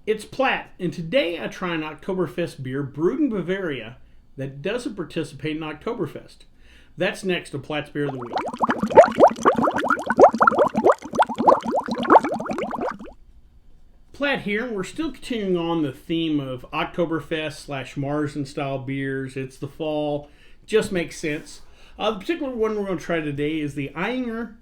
It's Platt, and today I try an Oktoberfest beer brewed in Bavaria that doesn't participate in Oktoberfest. That's next to Platt's Beer of the Week. Platt here, and we're still continuing on the theme of Oktoberfest slash Marzen style beers. It's the fall, just makes sense. The particular one we're going to try today is the Ayinger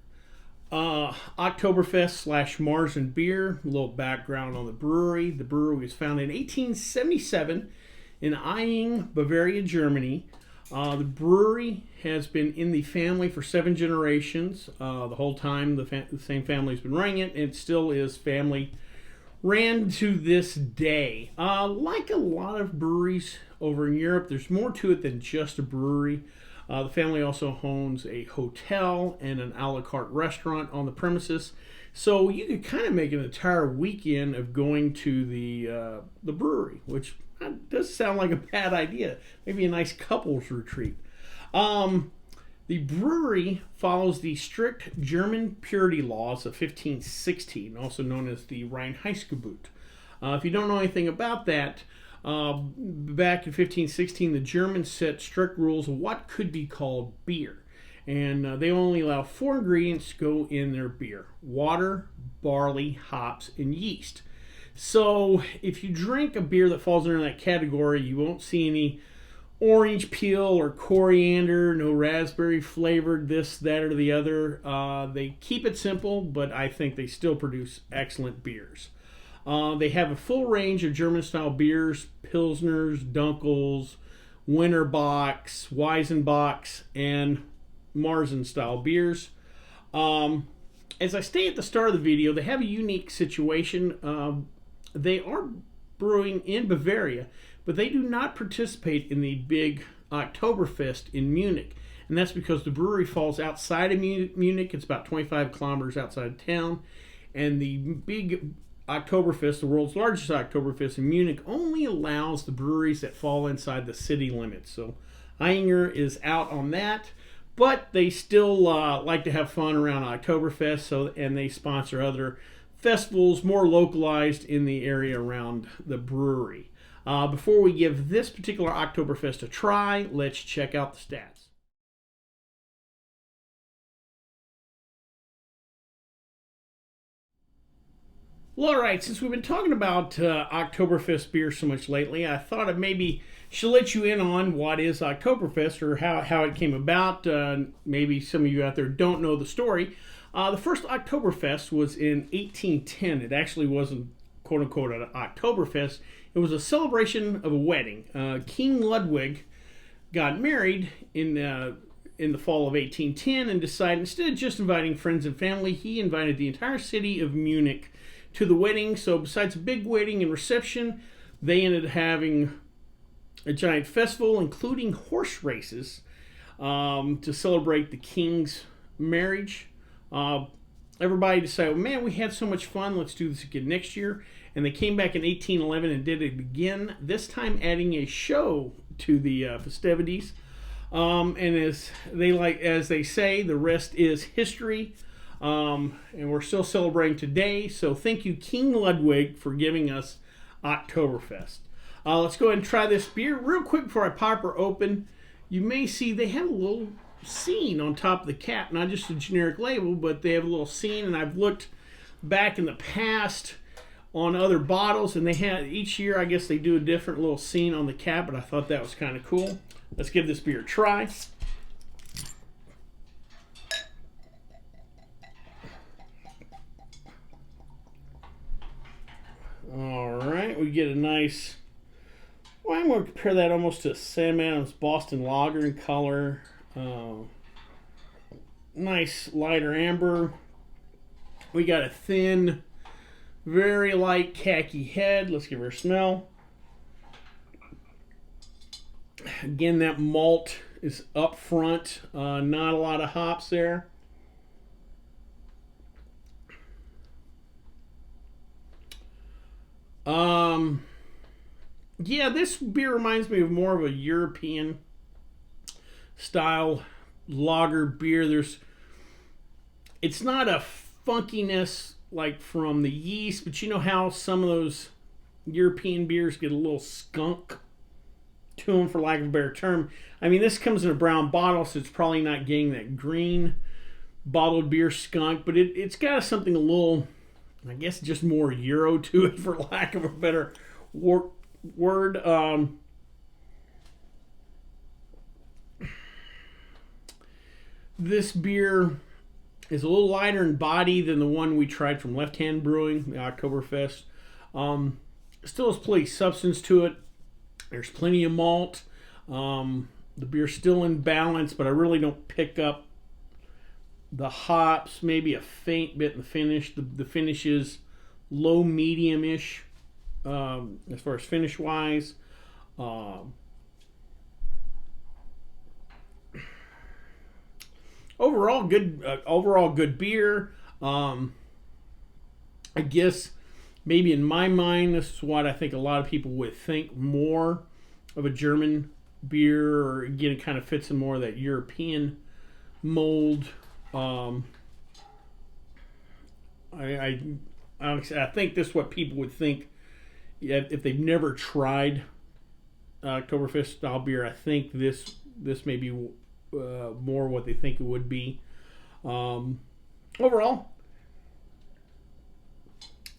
Oktoberfest slash Marzen beer. A little background on the brewery. The brewery was founded in 1877 in Ayinger, Bavaria, Germany. The brewery has been in the family for 7 generations. The whole time the same family has been running it, and it still is family ran to this day. Like a lot of breweries over in Europe, there's more to it than just a brewery. The family also owns a hotel and an a la carte restaurant on the premises. So you could kind of make an entire weekend of going to the brewery, which does sound like a bad idea. Maybe a nice couples retreat. The brewery follows the strict German purity laws of 1516, also known as the Reinheitsgebot. If you don't know anything about that, back in 1516, the Germans set strict rules of what could be called beer. And they only allow 4 ingredients to go in their beer: water, barley, hops, and yeast. So if you drink a beer that falls under that category, you won't see any orange peel or coriander, no raspberry flavored this, that, or the other. They keep it simple, but I think they still produce excellent beers. They have a full range of German-style beers: Pilsners, Dunkels, Winterbocks, Weizenbocks, and Marzen-style beers. As I say at the start of the video, they have a unique situation. They are brewing in Bavaria, but they do not participate in the big Oktoberfest in Munich. And that's because the brewery falls outside of Munich. It's about 25 kilometers outside of town. And the big Oktoberfest, the world's largest Oktoberfest in Munich, only allows the breweries that fall inside the city limits. So Ayinger is out on that. But they still like to have fun around Oktoberfest, and they sponsor other festivals more localized in the area around the brewery. Before we give this particular Oktoberfest a try, let's check out the stats. Well, all right, since we've been talking about Oktoberfest beer so much lately, I thought I maybe should let you in on what is Oktoberfest, or how it came about. Maybe some of you out there don't know the story. The first Oktoberfest was in 1810. It actually wasn't, quote unquote, an Oktoberfest. It was a celebration of a wedding. King Ludwig got married in the fall of 1810 and decided, instead of just inviting friends and family, he invited the entire city of Munich to the wedding. So besides a big wedding and reception, they ended up having a giant festival, including horse races, to celebrate the king's marriage. Everybody decided, well, man, we had so much fun, let's do this again next year. And they came back in 1811 and did it again, this time adding a show to the festivities. And as they say, the rest is history. And we're still celebrating today. So thank you, King Ludwig, for giving us Oktoberfest. Let's go ahead and try this beer real quick before I pop her open. You may see they have a little scene on top of the cap, not just a generic label, but they have a little scene. And I've looked back in the past on other bottles, and they had each year, I guess they do a different little scene on the cap, but I thought that was kind of cool. Let's give this beer a try. All right, we get a nice, well, I'm going to compare that almost to Sam Adams Boston Lager in color. Nice lighter amber. We got a thin, very light khaki head. Let's give her a smell. Again, that malt is up front. Not a lot of hops there. Yeah, this beer reminds me of more of a European style lager beer. It's not a funkiness like from the yeast, but you know how some of those European beers get a little skunk to them, for lack of a better term. I mean, this comes in a brown bottle, so it's probably not getting that green bottled beer skunk, but it's got something a little, I guess, just more Euro to it, for lack of a better word. This beer is a little lighter in body than the one we tried from Left Hand Brewing, the Oktoberfest. Still has plenty of substance to it. There's plenty of malt. The beer's still in balance, but I really don't pick up the hops. Maybe a faint bit in the finish. The finish is low medium-ish as far as finish-wise. Overall good beer. I guess maybe in my mind, this is what I think a lot of people would think more of a German beer, or again, it kind of fits in more of that European mold. I think this is what people would think if they've never tried Oktoberfest style beer. I think this may be more what they think it would be. Overall,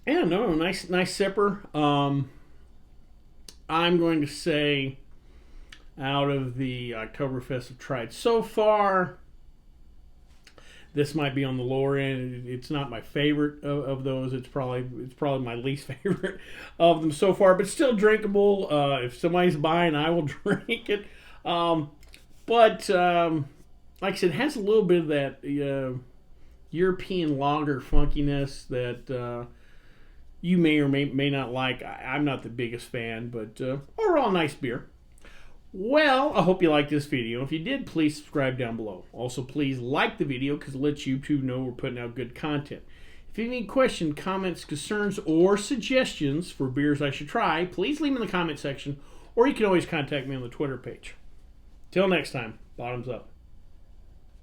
yeah, no, nice sipper. I'm going to say, out of the Oktoberfest I've tried so far, this might be on the lower end. It's not my favorite of those. It's probably my least favorite of them so far, but still drinkable. If somebody's buying, I will drink it. But like I said, it has a little bit of that European lager funkiness that you may or may not like. I'm not the biggest fan, but overall, nice beer. Well, I hope you liked this video. If you did, please subscribe down below. Also, please like the video because it lets YouTube know we're putting out good content. If you have any questions, comments, concerns, or suggestions for beers I should try, please leave them in the comment section, or you can always contact me on the Twitter page. Till next time, bottoms up.